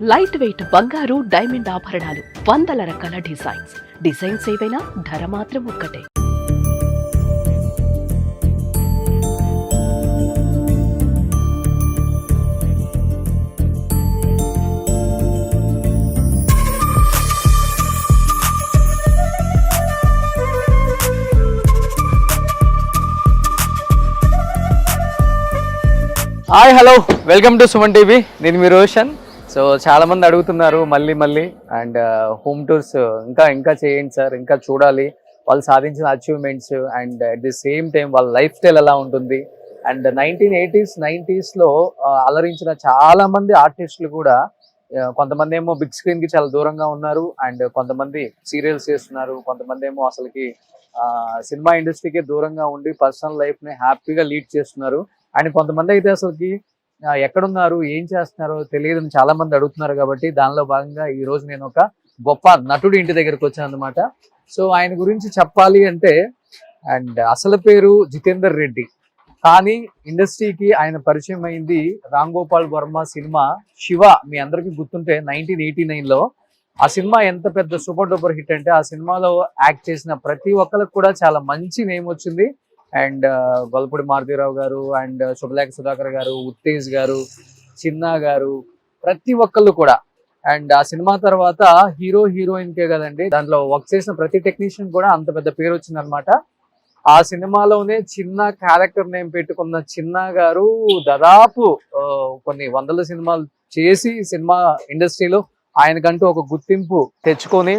Light weight బంగారు diamond ఆభరణాలు, వందల రకాల డిజైన్స్ ఏవైనా ధర మాత్రం ఒక్కటే. Hi hello welcome to Suman TV. నేను మీ రోషన్. సో చాలా మంది అడుగుతున్నారు మళ్ళీ అండ్ హోమ్ టూర్స్ ఇంకా చేయండి సార్, ఇంకా చూడాలి వాళ్ళు సాధించిన achievements and at the same time వాళ్ళ లైఫ్ స్టైల్ ఎలా ఉంటుంది. అండ్ 1980s 90s అలరించిన చాలా మంది ఆర్టిస్టులు కూడా కొంతమంది ఏమో బిగ్ స్క్రీన్ కి చాలా దూరంగా ఉన్నారు అండ్ కొంతమంది సీరియల్స్ చేస్తున్నారు, కొంతమంది ఏమో అసలుకి సినిమా ఇండస్ట్రీకి దూరంగా ఉండి పర్సనల్ లైఫ్ ని హ్యాపీగా లీడ్ చేస్తున్నారు. అండ్ కొంతమంది అయితే అసలుకి ఎక్కడున్నారు ఏం చేస్తున్నారో తెలియదు చాలా మంది అడుగుతున్నారు. కాబట్టి దానిలో భాగంగా ఈ రోజు నేను ఒక గొప్ప నటుడి ఇంటి దగ్గరకు వచ్చాను అనమాట. సో ఆయన గురించి చెప్పాలి అంటే అండ్ అసలు పేరు జితేందర్ రెడ్డి, కానీ ఇండస్ట్రీకి ఆయన పరిచయం అయింది రామ్ గోపాల్ వర్మ సినిమా శివ. మీ అందరికీ గుర్తుంటే 1989లో ఆ సినిమా ఎంత పెద్ద సూపర్ డూపర్ హిట్ అంటే ఆ సినిమాలో యాక్ట్ చేసిన ప్రతి ఒక్కరికి కూడా చాలా మంచి నేమ్ వచ్చింది. అండ్ గొల్లపూడి మారుతీరావు గారు అండ్ శుభలేఖ సుధాకర్ గారు, ఉత్తేజ్ గారు, చిన్నా గారు, ప్రతి ఒక్కళ్ళు కూడా. అండ్ ఆ సినిమా తర్వాత హీరోయిన్కే కదండి, దాంట్లో వర్క్ చేసిన ప్రతి టెక్నీషియన్ కూడా అంత పెద్ద పేరు వచ్చిందనమాట. ఆ సినిమాలోనే చిన్న క్యారెక్టర్ నేమ్ పెట్టుకున్న చిన్నా గారు దాదాపు కొన్ని వందల సినిమాలు చేసి సినిమా ఇండస్ట్రీలో ఆయనకంటూ ఒక గుర్తింపు తెచ్చుకొని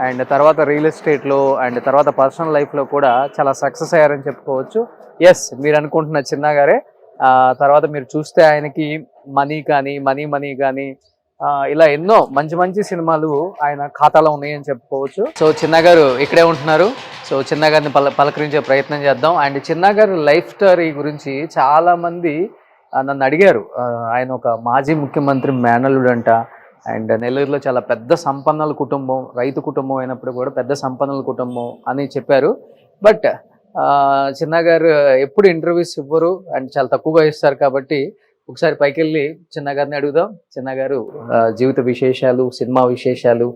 అండ్ తర్వాత రియల్ ఎస్టేట్లో అండ్ తర్వాత పర్సనల్ లైఫ్లో కూడా చాలా సక్సెస్ అయ్యారని చెప్పుకోవచ్చు. ఎస్, మీరు అనుకుంటున్న చిన్నా గారే. తర్వాత మీరు చూస్తే ఆయనకి మనీ కానీ ఇలా ఎన్నో మంచి సినిమాలు ఆయన ఖాతాలో ఉన్నాయని చెప్పుకోవచ్చు. సో చిన్నా గారు ఇక్కడే ఉంటున్నారు. సో చిన్నా గారిని పలకరించే ప్రయత్నం చేద్దాం. అండ్ చిన్నా గారి లైఫ్ స్టోరీ గురించి చాలా మంది నన్ను అడిగారు. ఆయన ఒక మాజీ ముఖ్యమంత్రి మేనల్లుడు అంట. అండ్ నెల్లూరులో చాలా పెద్ద సంపన్నుల కుటుంబం, రైతు కుటుంబం అయినప్పుడు కూడా పెద్ద సంపన్నుల కుటుంబం అని చెప్పారు. బట్ చిన్నా గారు ఎప్పుడు ఇంటర్వ్యూస్ ఇవ్వరు అండ్ చాలా తక్కువగా ఇస్తారు. కాబట్టి ఒకసారి పైకి వెళ్ళి చిన్నా గారిని అడుగుదాం. చిన్నా గారు జీవిత విశేషాలు, సినిమా విశేషాలు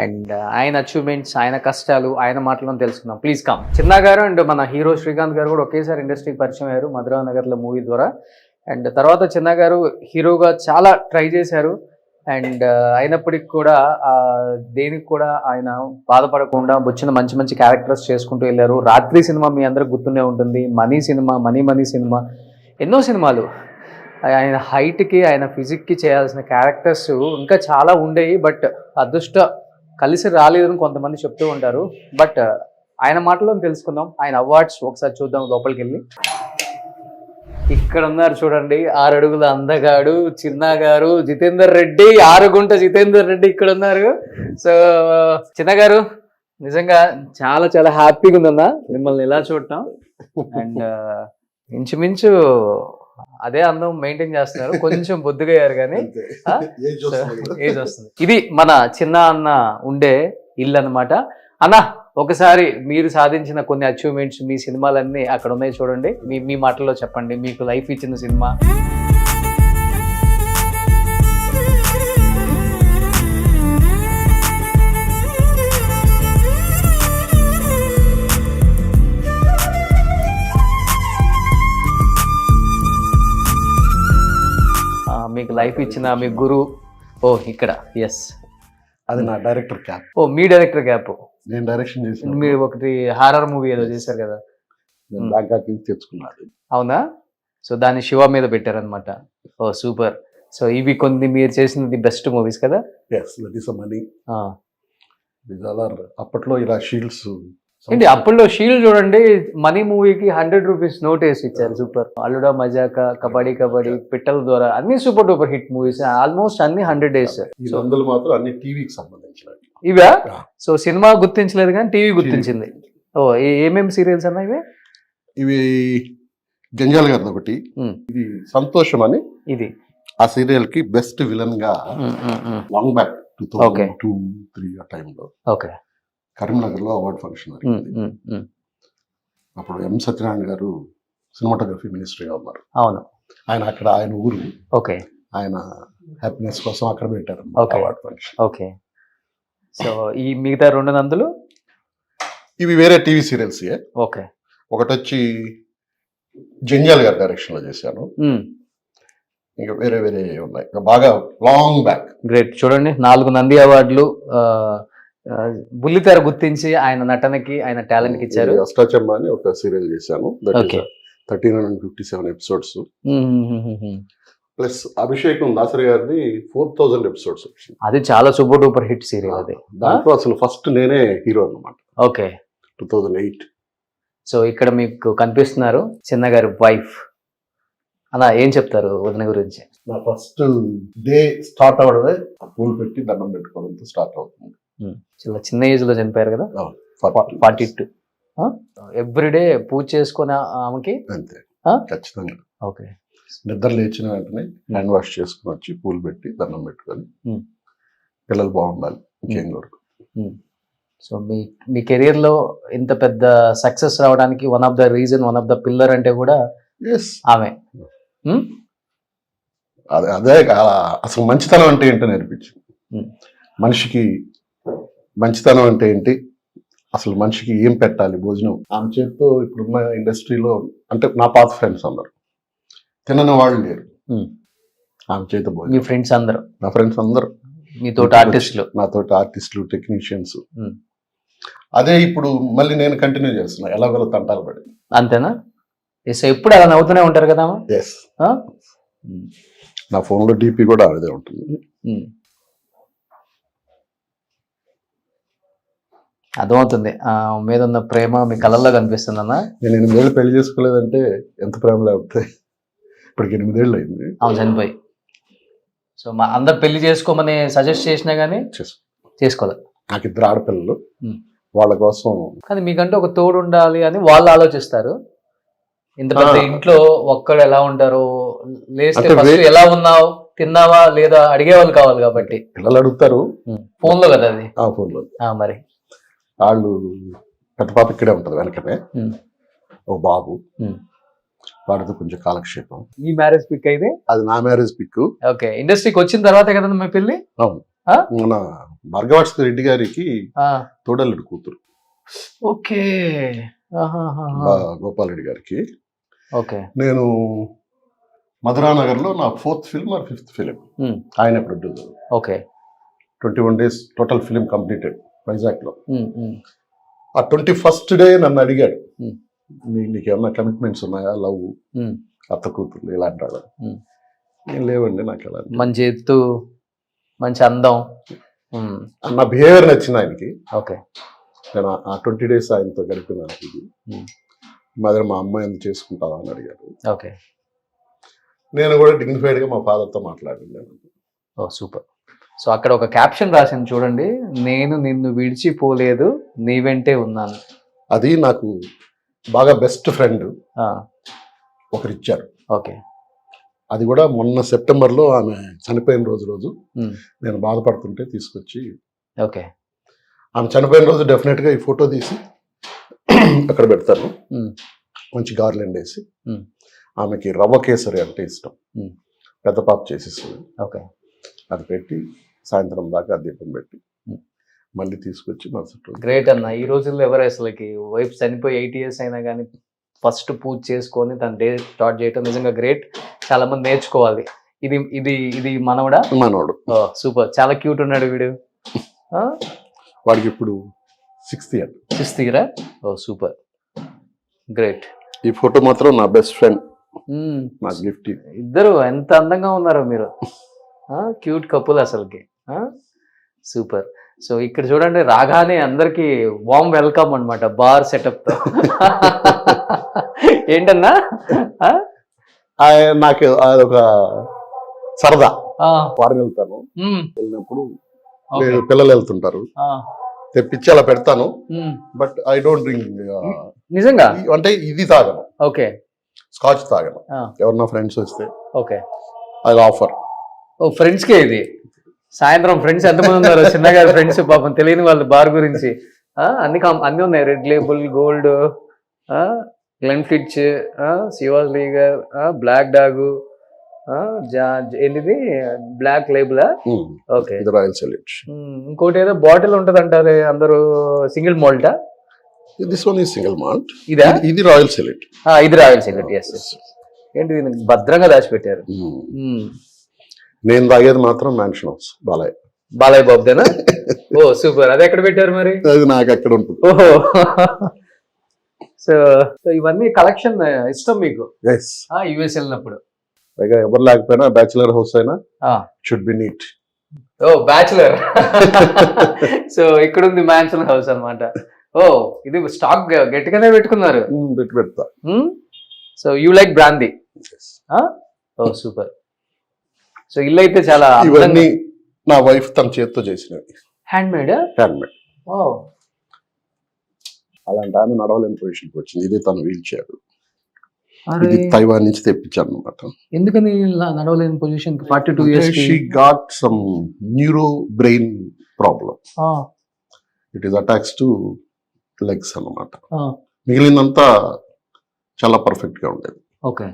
అండ్ ఆయన అచీవ్మెంట్స్, ఆయన కష్టాలు, ఆయన మాటలను తెలుసుకుందాం. Please come. చిన్నా గారు అండ్ మన హీరో శ్రీకాంత్ గారు కూడా ఒకేసారి ఇండస్ట్రీకి పరిచయం అయ్యారు మధురానగర్లో మూవీ ద్వారా. అండ్ తర్వాత చిన్నా గారు హీరోగా చాలా ట్రై చేశారు. అండ్ అయినప్పటికి కూడా దేనికి కూడా ఆయన బాధపడకుండా వచ్చిన మంచి క్యారెక్టర్స్ చేసుకుంటూ వెళ్ళారు. రాత్రి సినిమా మీ అందరికి గుర్తుండే ఉంటుంది, మనీ సినిమా, మనీ సినిమా, ఎన్నో సినిమాలు. ఆయన హైట్కి ఆయన ఫిజిక్కి చేయాల్సిన క్యారెక్టర్స్ ఇంకా చాలా ఉండేవి. బట్ అదృష్ట కలిసి రాలేదని కొంతమంది చెప్తూ ఉంటారు. బట్ ఆయన మాటలో తెలుసుకుందాం. ఆయన అవార్డ్స్ ఒకసారి చూద్దాం లోపలికి వెళ్ళి. ఇక్కడ ఉన్నారు చూడండి, 6 అడుగుల అందగాడు చిన్నా గారు, జితేందర్ రెడ్డి, 6 గుంట జితేందర్ రెడ్డి ఇక్కడ ఉన్నారు. సో చిన్నా గారు నిజంగా చాలా హ్యాపీగా ఉందన్నా మిమ్మల్ని ఇలా చూడటం. అండ్ ఇంచుమించు అదే అందం మెయింటైన్ చేస్తున్నారు, కొంచెం బొద్దుగా అయ్యారు కానీ ఏజ్ వస్తుంది. ఇది మన చిన్న అన్న ఉండే ఇల్లు అనమాట. అన్న ఒకసారి మీరు సాధించిన కొన్ని అచీవ్మెంట్స్, మీ సినిమాలన్నీ అక్కడ ఉన్నాయి చూడండి. మీ మాటల్లో చెప్పండి, మీకు లైఫ్ ఇచ్చిన సినిమా. మీకు లైఫ్ ఇచ్చిన మీ గురు. ఓ ఇక్కడ ఎస్, అది నా డైరెక్టర్ క్యాప్. ఓ మీ డైరెక్టర్ క్యాప్. నేను డైరెక్షన్ చేసిన మీరు ఒకటి హారర్ మూవీ ఏదో చేశారు కదా, బ్యాంకాక్ నుంచి తెచ్చుకున్నాడు. అవునా? సో దాన్ని శివ మీద పెట్టారనమాట. ఓ సూపర్. సో ఇవి కొన్ని మీరు చేసిన బెస్ట్ మూవీస్ కదా. మనీ అప్పట్లో ఇలా షీల్డ్స్ ఏంటి, అప్పట్లో షీల్డ్ చూడండి, మనీ మూవీకి 100 రూపీస్ నోట్ వేసి ఇచ్చారు. సూపర్. అల్లుడా మజాక, కబడ్డీ, పిట్టల ద్వారా అన్ని super duper hit movies, almost అన్ని 100 days. అందులో మాత్రం అన్ని టీవీకి సంబంధించిన ఇవా? సో సినిమా గుర్తించలేదు కానీ టీవీ గుర్తించింది. ఓ ఏమేమి సీరియల్స్ అన్నా ఇవి? ఇవి జంజాల్ గారిది ఒకటి, ఇది సంతోషం అని, ఇది ఆ సీరియల్ కి బెస్ట్ విలన్ గా లాంగ్ బ్యాక్ 2002-03 ఆ టైంలో కరీంనగర్ లో అవార్డు ఫంక్షన్. అప్పుడు ఎం సత్యనారాయణ గారు సినిమాటోగ్రఫీ మినిస్టర్గా ఉన్నారు. అవును. ఆయన అక్కడ ఆయన ఊరు. ఓకే. ఆయన హ్యాపీనెస్ కోసం అక్కడ పెట్టారు Okay. Award function. Okay. So ఈ మిగతా 2 నందులు ఇవి వేరే టీవీ సీరియల్స్. ఓకే. ఒకటి వచ్చి జంజాల్ గారి డైరెక్షన్ లో చేశాను. ఇంకా వేరే వేరే ఉన్నాయి, ఇంకా బాగా లాంగ్ బ్యాక్. గ్రేట్. చూడండి 4 నంది అవార్డులు బుల్లితెర గుర్తించి ఆయన నటనకి ఆయన టాలెంట్ కి ఇచ్చారు. అష్టాచమ్మ అని ఒక సీరియల్ చేశాను. Okay. 1357 ఎపిసోడ్స్ ప్లస్ అభిషేకం దాసరి గారిది 4000 ఎపిసోడ్స్ వచ్చింది. అది చాలా సూపర్ డూపర్ హిట్ సీరియల్ అది. దాంట్లో అసలు ఫస్ట్ నేనే హీరో అన్నమాట. ఓకే. 2008. సో ఇక్కడ మీకు కనిపిస్తున్నారు చిన్న గారి వైఫ్. అలా ఏం చెప్తారు వదిన గురించి? నా ఫస్ట్ డే స్టార్ట్ అవ్వడమే పూలు పెట్టి దండం పెట్టుకోవడంతో స్టార్ట్ అవుతుంది. చాలా చిన్న ఏజ్ లో చనిపోయారు కదా, 42. ఎవ్రీడే పూజ చేసుకునే ఆమెకి అంతే ఆ? ఖచ్చితంగా. ఓకే. నిద్ర లేచిన వెంటనే హ్యాండ్ వాష్ చేసుకుని వచ్చి పూలు పెట్టి దండం పెట్టుకొని Hmm. పిల్లలు బాగుండాలి, ఇంకేం వరకు. సో మీ కెరీర్ లో ఇంత పెద్ద సక్సెస్ రావడానికి one of the reason, one of the pillar అంటే కూడా ఎస్, ఆమె. అదే అసలు మంచితనం అంటే ఏంటో నేర్పించింది. Hmm. మనిషికి మంచితనం అంటే ఏంటి, అసలు మనిషికి ఏం పెట్టాలి భోజనం. ఆమె చేతితో ఇప్పుడున్న ఇండస్ట్రీలో అంటే నా పాత ఫ్రెండ్స్ అందరు తినని వాళ్ళు లేరు. ఆమె చేతి మీ భోజనం. ఫ్రెండ్స్ అందరూ, నా ఫ్రెండ్స్ అందరు మీతో ఆర్టిస్టులు. నాతోటి ఆర్టిస్టులు, టెక్నీషియన్స్. Hmm. అదే ఇప్పుడు మళ్ళీ నేను కంటిన్యూ చేస్తున్నా ఎలాగోలా తంటాలు పడి. అంతేనా? ఎస్. ఎప్పుడు అలా నవ్వుతూనే ఉంటారు కదా ఆమె? ఎస్, నా ఫోన్ లో డిపి కూడా అదే ఉంటుంది. అర్థమవుతుంది మీద ఉన్న ప్రేమ మీ కళ్ళల్లో కనిపిస్తుంది అన్న. నేను 8 ఏళ్ళు పెళ్లి చేసుకోలేదంటే ఎంత ప్రేమ లేకపోతే ఇప్పటికి 8 ఏళ్ళు అయింది. ఆమె చనిపోయి. సో మా అందరు పెళ్లి చేసుకోమని సజెస్ట్ చేసినా కానీ చేసుకోలేదు. నాకు 2 ఆడపిల్లలు. Hmm. వాళ్ళ కోసం కానీ మీకంటే ఒక తోడు ఉండాలి అని వాళ్ళు ఆలోచిస్తారు. ఇంత పెద్ద ఇంట్లో ఒక్కడు ఎలా ఉంటారు, లేస్తే అంటే first ఎలా ఉన్నావు, తిన్నావా లేదా అడిగేవాళ్ళు కావాలి కాబట్టి. పిల్లలు అడుగుతారు ఫోన్ లో కదా అది. ఆ ఫోన్ లో. మరి వాళ్ళు పెద్ద పాప ఇక్కడే ఉంటది వెనకనే. ఓ బాబు, వాడితో కొంచెం కాలక్షేపం. మీ మ్యారేజ్ పిక్ అయితే అది నా మ్యారేజ్ పిక్. ఓకే. ఇండస్ట్రీకి వచ్చిన తర్వాతే కదండి మీ పెళ్లి. అవును, మన భార్గవాట్స్ రెడ్డి గారికి తోడల్లుడు కూతురు. ఓకే. గోపాల్ రెడ్డి గారికి. ఓకే. నేను మధురానగర్ లో నా 4th film or 5th film ఆయన producer. Okay. 21 days total film completed Vizag లో. ఆ 21st డే నన్ను అడిగాడు, నీకు ఏమన్నా కమిట్మెంట్స్ ఉన్నాయా, లవ్, అత్త కూతురు ఇలాంటి వాళ్ళు. ఏం లేవండి నాకు. అలా మంచి ఎత్తు, మంచి అందం, నా బిహేవియర్ నచ్చింది ఆయనకి. ఓకే. నేను ఆ 20 days ఆయనతో గడిపినాను. ఇది మా అమ్మాయి ఎందుకు చేసుకుంటావా అని అడిగాడు. ఓకే. నేను కూడా డిగ్నిఫైడ్ గా మా ఫాదర్తో మాట్లాడాను. ఓ సూపర్. సో అక్కడ ఒక క్యాప్షన్ రాసింది చూడండి, నేను నిన్ను విడిచిపోలేదు, నీ వెంటే ఉన్నాను. అది నాకు బాగా బెస్ట్ ఫ్రెండ్ ఒకరిచ్చారు. ఓకే. అది కూడా మొన్న సెప్టెంబర్లో ఆమె చనిపోయిన రోజు నేను బాధపడుతుంటే తీసుకొచ్చి, ఓకే, ఆమె చనిపోయిన రోజు డెఫినెట్గా ఈ ఫోటో తీసి అక్కడ పెడతాను. మంచి గార్లెండ్ వేసి. ఆమెకి రవ్వ కేసరి అంటే ఇష్టం, పెద్ద పాప చేసిస్తుంది. ఓకే. అది పెట్టి సాయంత్రం దాకా దీపం పెట్టి మళ్ళీ తీసుకొచ్చి మరుసటి. గ్రేట్ అన్న. ఈ రోజుల్లో ఎవరు అసలుకి వైఫ్ చనిపోయి 8 years అయినా కానీ ఫస్ట్ పూజ చేసుకొని తన డే స్టార్ట్ చేయటం నిజంగా గ్రేట్. చాలా మంది నేర్చుకోవాలి. ఇది ఇది ఇది మనవడా? మనోడు. సూపర్. చాలా క్యూట్ ఉన్నాడు వీడు. వాడికి ఇప్పుడు 6th year. 6th year? ఓ సూపర్, గ్రేట్. ఈ ఫోటో మాత్రం నా బెస్ట్ ఫ్రెండ్ నా గిఫ్ట్. ఇద్దరు ఎంత అందంగా ఉన్నారో మీరు. క్యూట్ కపుల్ అసలుకి. సూపర్. సో ఇక్కడ చూడండి, రాగానే అందరికి వామ్ వెల్కమ్ అనమాట, బార్ సెటప్ తో. ఏంటన్నా? నాకు అదొక సరదా. ఫారెన్ వెళ్తాను, వెళ్ళినప్పుడు పిల్లలు వెళ్తుంటారు, తెప్పించి అలా పెడతాను. But I don't drink. నిజంగా అంటే ఇది తాగను. ఓకే. స్కాచ్ తాగను. ఎవరన్నా ఫ్రెండ్స్ వస్తే ఓకే, అది ఆఫర్. ఓ ఫ్రెండ్స్ కే ఇది. సాయంత్రం ఫ్రెండ్స్ ఎంతమంది ఉన్నారు చిన్నగారి ఫ్రెండ్స్, పాపం తెలియని వాళ్ళు బార్ గురించి. అన్ని ఉన్నాయి, Red Label, Gold, Glenfiddich, Chivas Regal, Black Dog, ఏంటిది బ్లాక్ లేబులా? ఓకే. ఇది రాయల్ సెలెక్ట్. ఇంకోటి ఏదో బాటిల్ ఉంటది అంటారు అందరూ, సింగిల్ మాల్టా? This one is single malt. ఇదా? ఇది రాయల్ సెలెక్ట్. ఇది రాయల్ సెలెక్ట్. ఎస్. ఏంటి భద్రంగా దాచిపెట్టారు. నేను తాగేది మాత్రం మ్యాన్షన్ హౌస్ బాలయ్య బాబుదేనా? ఓ సూపర్. అది ఎక్కడ పెట్టారు మరి? అది నాకు ఎక్కడ ఉంటుంది. ఓహో. సో ఇవన్నీ కలెక్షన్ ఇష్టం మీకు యుఎస్ వెళ్ళినప్పుడు? పైగా ఎవరు లేకపోయినా బ్యాచులర్ హౌస్ అయినా should be neat. Oh bachelor. So ఇక్కడ ఉంది మ్యాన్షన్ హౌస్ అన్నమాట. ఓ ఇది స్టాక్ గట్టిగానే పెట్టుకున్నారు. పెడతా. So you like brandy? Oh super. So ఇల్లు అయితే చాలా ఇవన్నీ నా వైఫ్ తన చేతితో చేసినవి. Hand made. ఓ అలాంటి ఆమె నడవలేని పొజిషన్కి వచ్చింది. ఇదే తను వీల్ చైర్. ఇది తైవాన్ నుంచి తెప్పించాను అనమాట. ఎందుకని నడవలేని position? 42 years. She got some neuro brain problem. It is attacks to legs అన్నమాట. మిగిలినంతా చాలా పర్ఫెక్ట్ గా ఉండేది. ఓకే.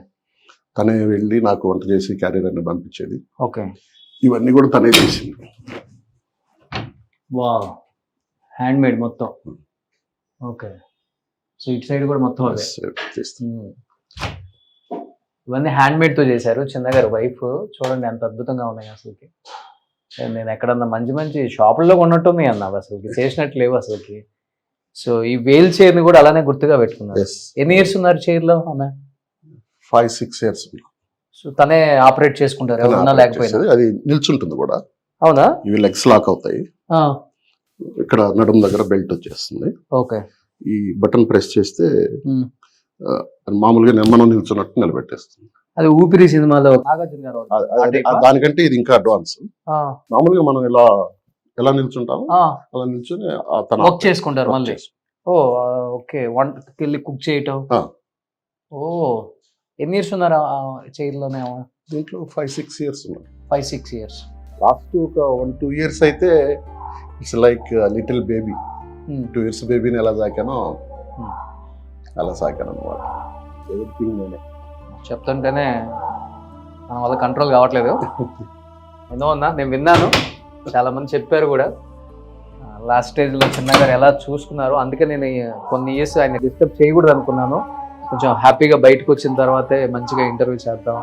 తనే వెళ్ళి నాకు వంట చేసి క్యారియర్ అన్ని పంపించేది. ఓకే. ఇవన్నీ కూడా తనే చేసింది. వావ్, హ్యాండ్ మేడ్ మొత్తం. ఓకే. సో ఇటు సైడ్ కూడా మొత్తం అవే ఇవన్నీ హ్యాండ్ మేడ్ తో చేశారు. చిన్నగారు వైఫ్ చూడండి ఎంత అద్భుతంగా ఉన్నాయి అసలుకి. నేను ఎక్కడన్నా మంచి మంచి షాపుల్లో కొన్నట్టుంది అన్నావు అసలుకి, చేసినట్టు లేవు అసలుకి. సో ఈ వేల్ చైర్ ని కూడా అలానే గుర్తుగా పెట్టుకున్నారు. ఎన్ని ఇయర్స్ ఉన్నారు చైర్ లో ఆమె? 5-6 years. సో తనే ఆపరేట్ చేసుకుంటారు ఎవరన్నా లేకపోయినా? అది నిల్చుంటుంది కూడా. అవునా? ఇవి లెగ్స్ లాక్ అవుతాయి. ఇక్కడ నడుము దగ్గర బెల్ట్ వచ్చేస్తుంది. ఓకే. ఈ బటన్ ప్రెస్ చేస్తే మామూలుగా మనం నిల్చున్నట్టు నిలబెట్టేస్తుంది. అది ఊపిరి సినిమాలో దానికంటే ఇది ఇంకా అడ్వాన్స్. మామూలుగా మనం ఎలా నిల్చుంటాము అలా నిల్చుని వర్క్ చేసుకుంటారు మళ్ళీ. ఓ ఓకే. వంటకి వెళ్ళి కుక్ చేయటం. ఓ ఎన్ని ఇయర్స్ ఉన్నారు చైర్ లోనే? దీంట్లో 5-6 years ఉన్నారు. 5-6 years. లాస్ట్ ఒక 1-2 years అయితే it's like little baby. 2 years బేబీని ఎలా సాకానో అలా సాకాను అనమాట. ఎవ్రీథింగ్ నేనే. చెప్తుంటేనే మన వల్ల కంట్రోల్ కావట్లేదు. ఎన్నో ఉన్నా నేను విన్నాను, చాలా మంది చెప్పారు కూడా. లాస్ట్ స్టేజ్ లో చిన్నగారు ఎలా చూసుకున్నారు. అందుకే నేను కొన్ని ఇయర్స్ ఆయన డిస్టర్బ్ చేయకూడదు అనుకున్నాను. కొంచెం హ్యాపీగా బయటకు వచ్చిన తర్వాతే మంచిగా ఇంటర్వ్యూ చేద్దాం.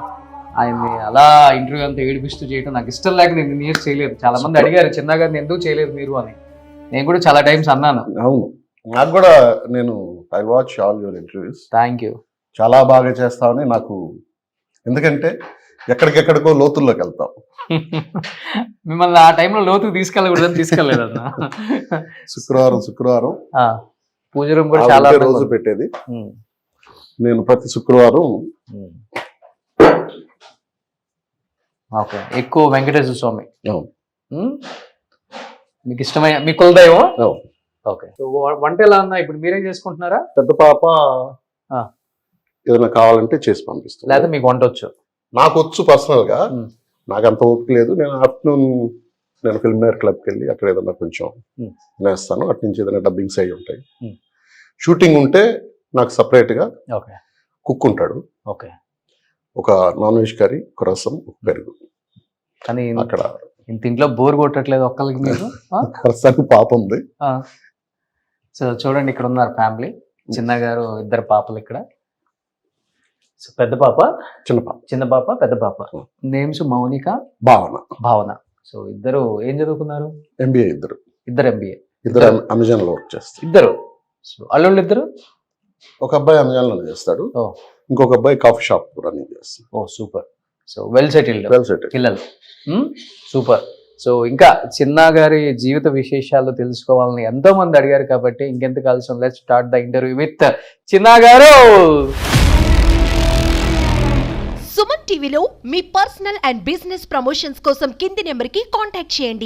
ఆయన్ని అలా ఇంటర్వ్యూ అంతా ఏడిపిస్తూ చేయడం నాకు ఇష్టం లేక నేను ఇన్ని ఇయర్స్ చేయలేదు. చాలా మంది అడిగారు చిన్నగారిని ఎందుకు చేయలేదు మీరు అని. నేను కూడా చాలా టైమ్స్ అన్నాను. అవును, నాకు కూడా నేను I watch all your interviews. Thank you. చాలా బాగా చేస్తామని నాకు, ఎందుకంటే ఎక్కడికెక్కడికో లోతుల్లోకి వెళ్తాం. మిమ్మల్ని ఆ టైంలో లోతుకు తీసుకెళ్ళకూడదని తీసుకెళ్ళలేదు అన్న. శుక్రవారం పూజ రూమ్ కూడా చాలా రోజు పెట్టేది. నేను ప్రతి శుక్రవారం ఓకే ఎక్కువ వెంకటేశ్వర స్వామి మీకు ఇష్టమైన మీ కులదైవం. ఓకే. వంట ఎలా ఉందా ఇప్పుడు? మీరేం చేసుకుంటున్నారా? పెద్ద పాప ఏదైనా కావాలంటే చేసి పంపిస్తాను. లేదా మీకు వంట వచ్చు? నాకు వచ్చు పర్సనల్ గా. నాకు అంత ఓపిక లేదు. నేను ఆఫ్టర్నూన్ ఫిల్మ్ నగర్ క్లబ్కి వెళ్ళి అక్కడ ఏదైనా కొంచెం నేస్తాను. అటు నుంచి ఏదైనా డబ్బింగ్స్ అయ్యి ఉంటాయి. షూటింగ్ ఉంటే నాకు సపరేట్ గా కుక్ ఉంటాడు. ఓకే. ఒక నాన్ వెజ్ కర్రీ, ఒక రసం, ఒక పెరుగు. కానీ అక్కడ ఇంట్లో బోర్ కొట్టట్లేదు ఒక్కరికి మీకు? ప్రస్తుతానికి పాప ఉంది. సో చూడండి ఇక్కడ ఉన్నారు ఫ్యామిలీ. చిన్నగారు, 2 పాపలు ఇక్కడ. సో పెద్ద పాప, చిన్న పాప, పెద్ద పాప. నేమ్స్ మౌనిక, భావన. సో ఇద్దరు ఏం చదువుకున్నారు? ఎంబీఏ. ఇద్దరు ఎంబీఏ. ఇద్దరు అమెజాన్ లో వర్క్ చేస్తారు. ఇద్దరు. సో అల్లుళ్ళు ఇద్దరు. ఒక అబ్బాయి అమెజాన్ లో చేస్తాడు. ఇంకొక అబ్బాయి కాఫీ షాప్ రన్నింగ్ చేస్తాడు. ఓ సూపర్. సో వెల్ సెటిల్డ్ పిల్లలు. సూపర్. సో ఇంకా చిన్న గారి జీవిత విశేషాలు తెలుసుకోవాలని ఎంతో మంది అడిగారు కాబట్టి ఇంకెందుకు ఆలస్యం, let's start the interview with చిన్న గారు. సుమన్ టీవీలో మీ పర్సనల్ అండ్ బిజినెస్ ప్రమోషన్స్ కోసం కింది నెంబర్కి కాంటాక్ట్ చేయండి.